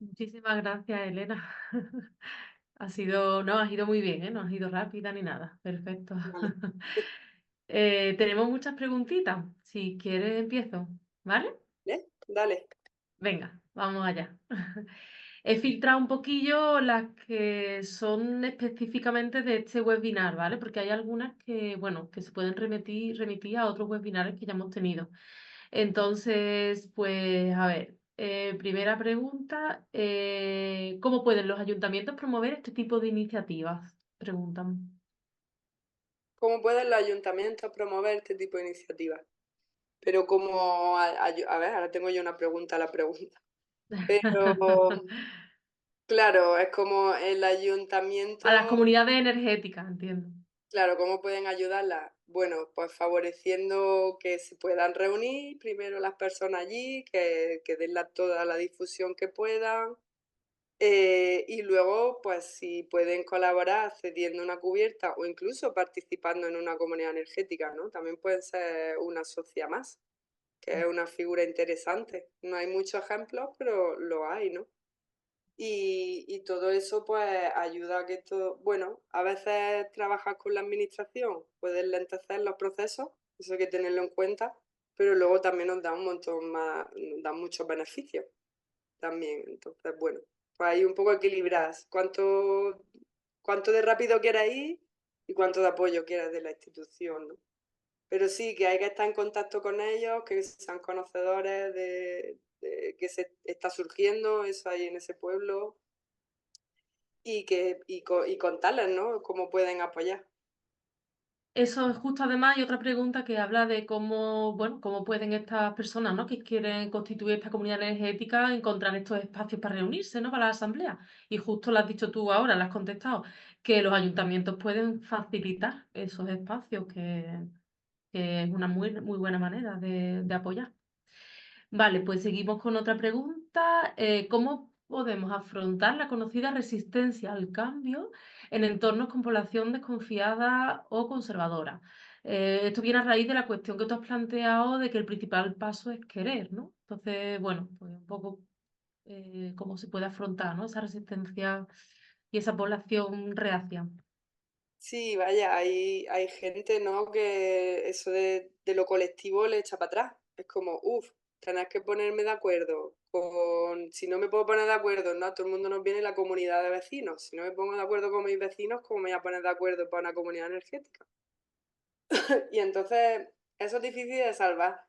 Muchísimas gracias, Elena. No, has ido muy bien, ¿eh? No has ido rápida ni nada. Perfecto. Vale. Tenemos muchas preguntitas. Si quieres, empiezo, ¿vale? Dale. Venga, vamos allá. He filtrado un poquillo las que son específicamente de este webinar, ¿vale? Porque hay algunas que, bueno, que se pueden remitir a otros webinars que ya hemos tenido. Entonces, pues, a ver, primera pregunta, ¿cómo pueden los ayuntamientos promover este tipo de iniciativas? Preguntan. ¿Cómo pueden los ayuntamientos promover este tipo de iniciativas? Pero como, a ver, ahora tengo yo una pregunta a la pregunta. Pero, claro, es como el A las ayuntamiento, comunidades energéticas, entiendo. claro, ¿cómo pueden ayudarla? Bueno, pues favoreciendo que se puedan reunir primero las personas allí, que den toda la difusión que puedan. Y luego, pues si pueden colaborar cediendo una cubierta o incluso participando en una comunidad energética, ¿no? También pueden ser una socia más, que es una figura interesante. No hay muchos ejemplos, pero lo hay, ¿no? Y todo eso pues ayuda a que todo, bueno, a veces trabajas con la administración, puedes lentecer los procesos, eso hay que tenerlo en cuenta, pero luego también nos da un montón más, nos da muchos beneficios también. Entonces, bueno, pues ahí un poco equilibradas. Cuánto de rápido quieras ir y cuánto de apoyo quieras de la institución, ¿no? Pero sí, que hay que estar en contacto con ellos, que sean conocedores de que se está surgiendo eso ahí en ese pueblo y contarles, ¿no? Cómo pueden apoyar. Eso es justo además hay otra pregunta que habla de cómo, bueno, cómo pueden estas personas, ¿no? Que quieren constituir esta comunidad energética encontrar estos espacios para reunirse, ¿no? Para la asamblea. Y justo lo has dicho tú ahora, lo has contestado, que los ayuntamientos pueden facilitar esos espacios, que es una muy buena manera de apoyar. Vale, pues seguimos con otra pregunta. ¿Cómo podemos afrontar la conocida resistencia al cambio en entornos con población desconfiada o conservadora? Esto viene a raíz de la cuestión que tú has planteado de que el principal paso es querer, ¿no? Entonces, bueno, pues un poco cómo se puede afrontar, ¿no? Esa resistencia y esa población reacia. Sí, vaya, hay gente, ¿no? Que eso de lo colectivo le echa para atrás. Es como, uff, tener que ponerme de acuerdo con, si no me puedo poner de acuerdo, ¿no? Todo el mundo nos viene la comunidad de vecinos. Si no me pongo de acuerdo con mis vecinos, ¿cómo me voy a poner de acuerdo para una comunidad energética? Y entonces, eso es difícil de salvar.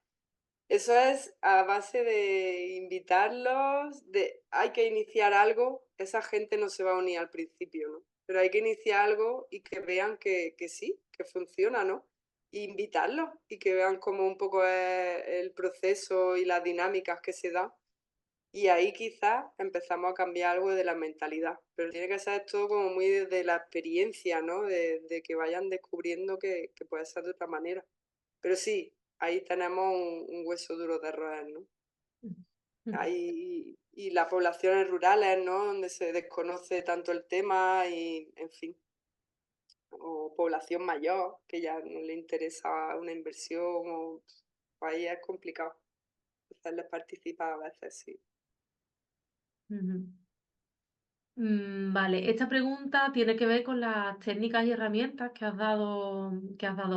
Eso es a base de invitarlos, de hay que iniciar algo, esa gente no se va a unir al principio, ¿no? Pero hay que iniciar algo y que vean que sí, que funciona, ¿no? Y invitarlos y que vean cómo un poco es el proceso y las dinámicas que se dan. Y ahí quizás empezamos a cambiar algo de la mentalidad. Pero tiene que ser todo como muy desde la experiencia, ¿no? De que vayan descubriendo que puede ser de otra manera. Pero sí, ahí tenemos un hueso duro de roer, ¿no? Ahí, y las poblaciones rurales, ¿no? Donde se desconoce tanto el tema y, en fin, o población mayor, que ya no le interesa una inversión, o ahí es complicado hacerles participar a veces, sí. Ujú. Vale, esta pregunta tiene que ver con las técnicas y herramientas que has dado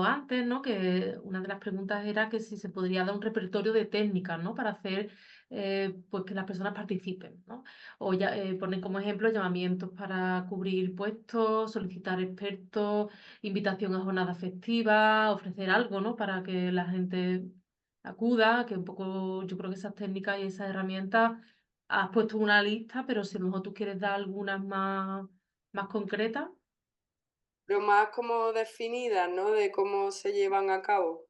antes, ¿no? Que una de las preguntas era que si se podría dar un repertorio de técnicas, ¿no? Para hacer, pues que las personas participen, ¿no? O ya ponen como ejemplo llamamientos para cubrir puestos, solicitar expertos, invitación a jornadas festivas, ofrecer algo, ¿no? Para que la gente acuda, que un poco yo creo que esas técnicas y esas herramientas has puesto una lista, pero si a lo mejor tú quieres dar algunas más concretas, Pero más como definidas, ¿no? De cómo se llevan a cabo.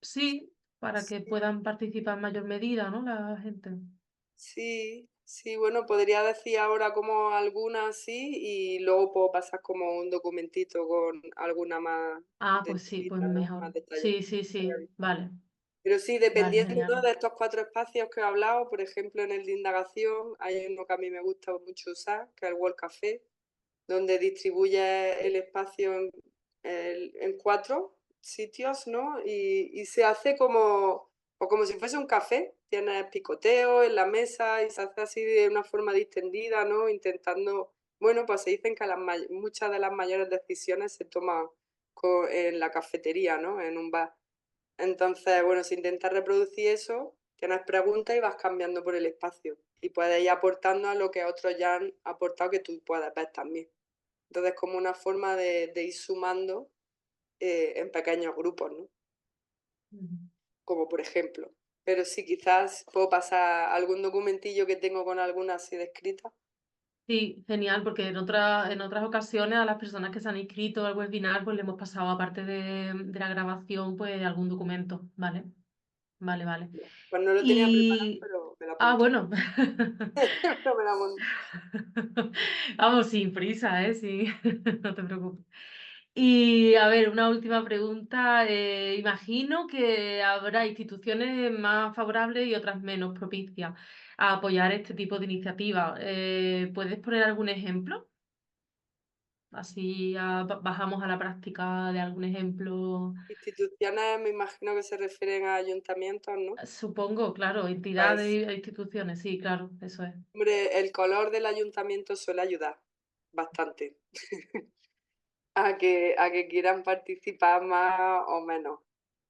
sí, para que Sí, puedan participar en mayor medida, ¿no? La gente. sí, sí, bueno, podría decir ahora como algunas sí y luego puedo pasar como un documentito con alguna más Ah, pues sí, pues descrita, ¿no? mejor. Más detallada. Sí, sí, sí, vale, Pero sí, vale, dependiendo, ¿no? genial. De estos 4 espacios que he hablado, por ejemplo, en el de indagación hay uno que a mí me gusta mucho usar, que es el World Café, donde distribuye el espacio en 4 sitios, ¿no? Y se hace como, o como si fuese un café, tienes picoteo en la mesa y se hace así de una forma distendida, ¿no? Intentando, bueno, pues se dicen que muchas de las mayores decisiones se toman en la cafetería, ¿no? En un bar. Entonces, bueno, si intentas reproducir eso, tienes preguntas y vas cambiando por el espacio. Y puedes ir aportando a lo que otros ya han aportado que tú puedas ver también. Entonces, como una forma de ir sumando en pequeños grupos, ¿no? Ujú. Como por ejemplo. Pero sí, quizás puedo pasar algún documentillo que tengo con alguna así descrita. Sí, genial, porque en otras ocasiones a las personas que se han inscrito al webinar, pues le hemos pasado, aparte de la grabación, pues algún documento, ¿vale? Vale, vale. Pues no lo tenía preparado, Y, pero me lo ah, apunto. bueno. Pero me lo apunto. Vamos, sin prisa, ¿eh? Sí, no te preocupes. Y a ver, una última pregunta. Imagino que habrá instituciones más favorables y otras menos propicias a apoyar este tipo de iniciativas. ¿Puedes poner algún ejemplo? Así bajamos a la práctica de algún ejemplo. Instituciones, me imagino que se refieren a ayuntamientos, ¿no? Supongo, claro, entidades Pues e instituciones, sí, claro, eso es. hombre, el color del ayuntamiento suele ayudar bastante a que quieran participar más o menos.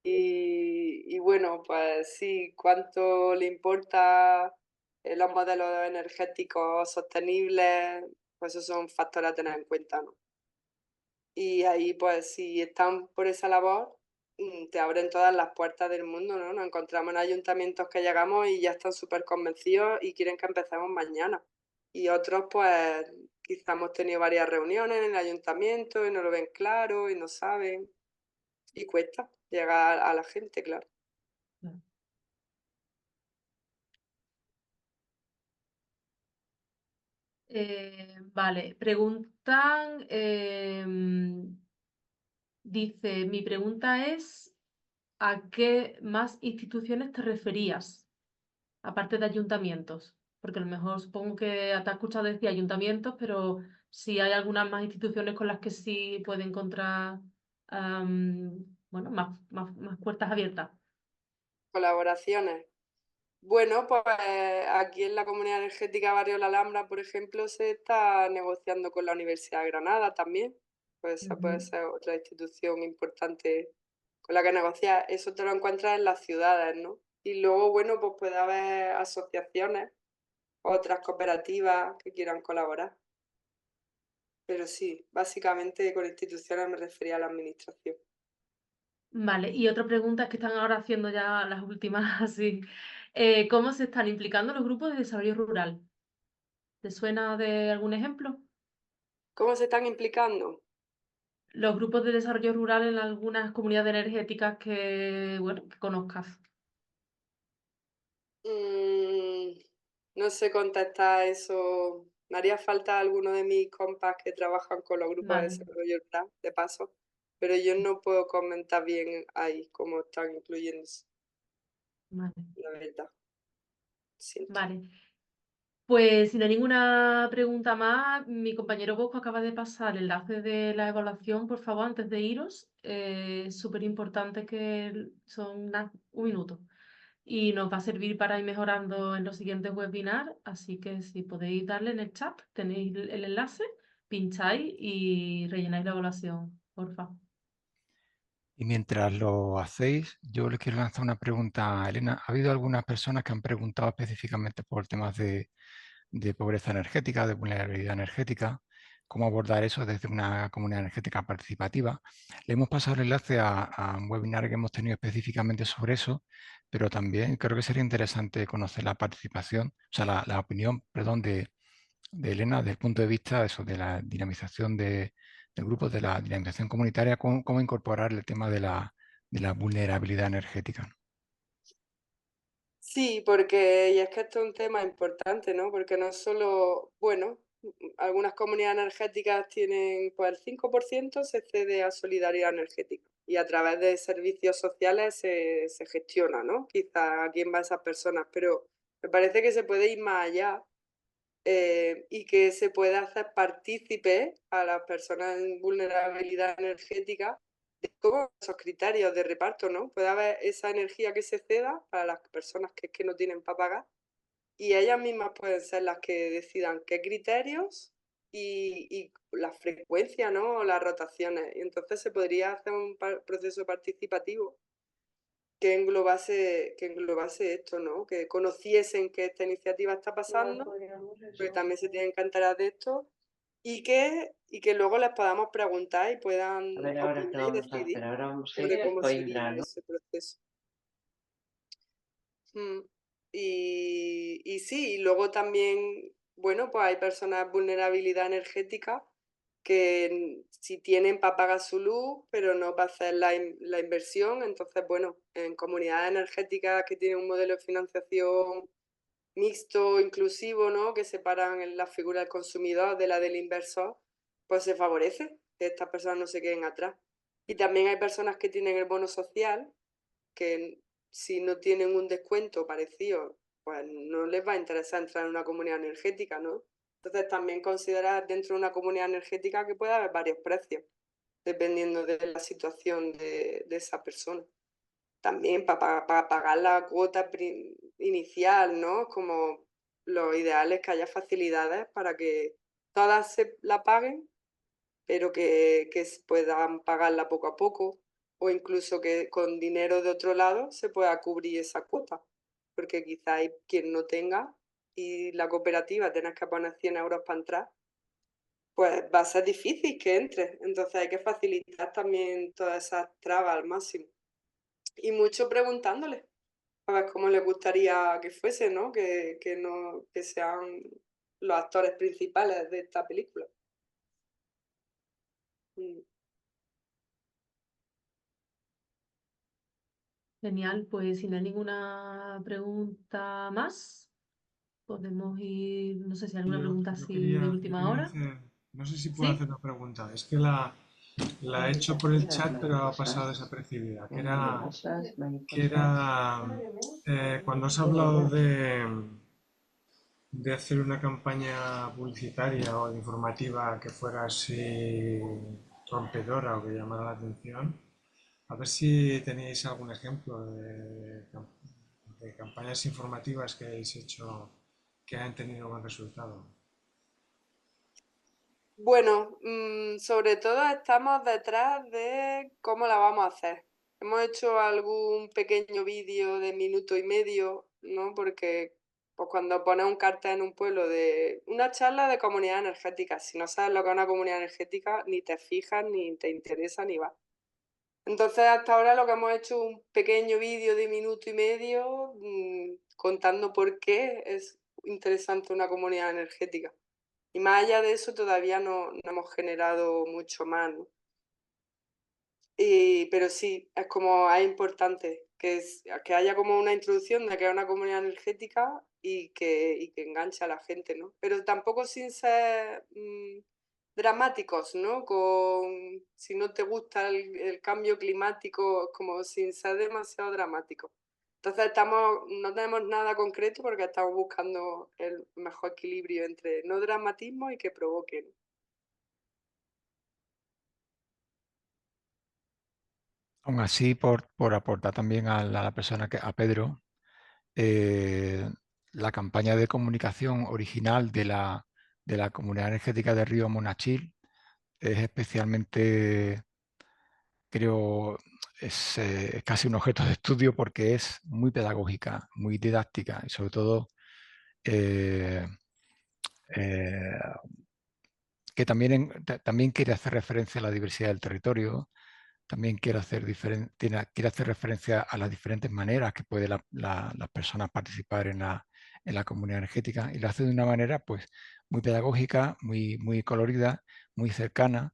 Y bueno, pues sí, cuánto le importa los modelos energéticos sostenibles, pues esos son factores a tener en cuenta, ¿no? Y ahí, pues si están por esa labor, te abren todas las puertas del mundo, ¿no? Nos encontramos en ayuntamientos que llegamos y ya están súper convencidos y quieren que empecemos mañana. Y otros, pues, quizá hemos tenido varias reuniones en el ayuntamiento y no lo ven claro y no saben, y cuesta llegar a la gente, claro. Claro. Vale, preguntan, dice, mi pregunta es, ¿a qué más instituciones te referías, aparte de ayuntamientos? Porque a lo mejor supongo que te has escuchado decir ayuntamientos, pero si hay algunas más instituciones con las que sí puede encontrar, bueno, más puertas abiertas. Colaboraciones. Bueno, pues aquí en la Comunidad Energética Barrio La Alhambra, por ejemplo, se está negociando con la Universidad de Granada también. Pues esa puede Ujú. ser otra institución importante con la que negociar. Eso te lo encuentras en las ciudades, ¿no? Y luego, bueno, pues puede haber asociaciones, otras cooperativas que quieran colaborar. Pero sí, básicamente con instituciones me refería a la administración. Vale, y otra pregunta es que están ahora haciendo ya las últimas así. ¿Cómo se están implicando los grupos de desarrollo rural? ¿Te suena de algún ejemplo? ¿Cómo se están implicando? Los grupos de desarrollo rural en algunas comunidades energéticas que, bueno, que conozcas. Mm, no sé contestar eso. Me haría falta alguno de mis compas que trabajan con los grupos de Vale, desarrollo rural, de paso, pero yo no puedo comentar bien ahí cómo están incluyéndose, vale, la verdad. Siento. vale. Pues si no hay ninguna pregunta más, mi compañero Bosco acaba de pasar el enlace de la evaluación, por favor, antes de iros. Es súper importante que son un minuto. Y nos va a servir para ir mejorando en los siguientes webinars, así que si podéis darle en el chat, tenéis el enlace, pincháis y rellenáis la evaluación, por favor. Y mientras lo hacéis, yo le quiero lanzar una pregunta a Elena. ¿Ha habido algunas personas que han preguntado específicamente por temas de pobreza energética, de vulnerabilidad energética? ¿Cómo abordar eso desde una comunidad energética participativa? Le hemos pasado el enlace a un webinar que hemos tenido específicamente sobre eso, pero también creo que sería interesante conocer la participación, o sea, la opinión, perdón, de Elena desde el punto de vista de, eso, de la dinamización de grupos, de la dinamización comunitaria, cómo incorporar el tema de la vulnerabilidad energética, ¿no? Sí, porque, y es que esto es un tema importante, ¿no? Porque no solo, bueno, algunas comunidades energéticas tienen, pues el 5% se cede a solidaridad energética y a través de servicios sociales se gestiona, ¿no? Quizá a quién va esas personas, pero me parece que se puede ir más allá y que se puede hacer partícipe a las personas en vulnerabilidad energética de todos esos criterios de reparto, ¿no? Puede haber esa energía que se ceda para las personas que es que no tienen para pagar y ellas mismas pueden ser las que decidan qué criterios y la frecuencia, ¿no? O las rotaciones. Y entonces se podría hacer un proceso participativo que englobase esto, ¿no? Que conociesen que esta iniciativa está pasando, porque también se tienen que enterar de esto, y que luego les podamos preguntar y A puedan ver ahora qué opinar y vamos a decidir hacer. Ahora vamos a ir sobre a cómo sería Coimbra, ¿no? ese proceso. Mm. Y sí, y luego también, bueno, pues hay personas de vulnerabilidad energética que si tienen para pagar su luz, pero no para hacer la inversión, entonces, bueno, en comunidades energéticas que tienen un modelo de financiación mixto, inclusivo, ¿no? Que separan la figura del consumidor de la del inversor, pues se favorece que estas personas no se queden atrás. Y también hay personas que tienen el bono social, que si no tienen un descuento parecido, pues no les va a interesar entrar en una comunidad energética, ¿no? Entonces también considerar dentro de una comunidad energética que puede haber varios precios, dependiendo de la situación de esa persona también para pagar la cuota inicial, ¿no? Como lo ideal es que haya facilidades para que todas se la paguen, pero que puedan pagarla poco a poco, o incluso que con dinero de otro lado se pueda cubrir esa cuota, porque quizá hay quien no tenga y la cooperativa tenés que poner 100 euros para entrar, pues va a ser difícil que entre. Entonces hay que facilitar también todas esas trabas al máximo. Y mucho preguntándole a ver cómo les gustaría que fuese, ¿no? Que no, que sean los actores principales de esta película. Genial, pues si no hay ninguna pregunta más, podemos ir, no sé si hay alguna pregunta así de Yo última quería hora. hacer, no sé si puedo hacer ¿Sí? una pregunta, es que la he hecho por el chat pero ha pasado desapercibida, que era cuando has hablado de hacer una campaña publicitaria o informativa que fuera así rompedora o que llamara la atención, a ver si tenéis algún ejemplo de campañas informativas que hayáis hecho que hayan tenido buen resultado. Bueno, sobre todo estamos detrás de cómo la vamos a hacer. Hemos hecho algún pequeño vídeo de minuto y medio, ¿no? Porque pues cuando pones un cartel en un pueblo de una charla de comunidad energética, si no sabes lo que es una comunidad energética, ni te fijas, ni te interesa, ni vas. Entonces, hasta ahora lo que hemos hecho es un pequeño vídeo de minuto y medio contando por qué es interesante una comunidad energética. Y más allá de eso, todavía no hemos generado mucho más, ¿no? Pero sí, es importante que haya como una introducción de que es una comunidad energética y que enganche a la gente, ¿no? Pero tampoco sin ser dramáticos, ¿no? Si no te gusta el cambio climático, como sin ser demasiado dramático. Entonces no tenemos nada concreto porque estamos buscando el mejor equilibrio entre no dramatismo y que provoque, ¿no? Aún así, por aportar también a la persona, a Pedro, eh, la campaña de comunicación original de la Comunidad Energética de Río Monachil es especialmente, creo, es casi un objeto de estudio porque es muy pedagógica, muy didáctica y sobre todo eh, eh, que también quiere hacer referencia a la diversidad del territorio, también quiere hacer referencia a las diferentes maneras que pueden las personas participar en la comunidad energética y lo hace de una manera pues muy pedagógica, muy colorida, muy cercana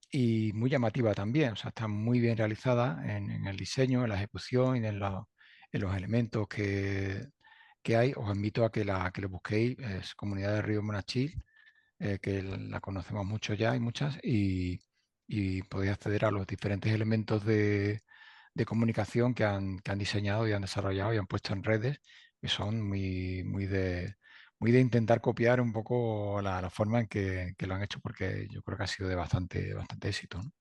y muy llamativa también. O sea, está muy bien realizada en el diseño, en la ejecución y en los elementos que hay. Os invito a que lo busquéis. Es Comunidad de Río Monachil, que la conocemos mucho ya y muchas, y podéis acceder a los diferentes elementos de comunicación que han diseñado y han desarrollado y han puesto en redes, que son muy de intentar copiar un poco la forma en que lo han hecho, porque yo creo que ha sido de bastante éxito, ¿no?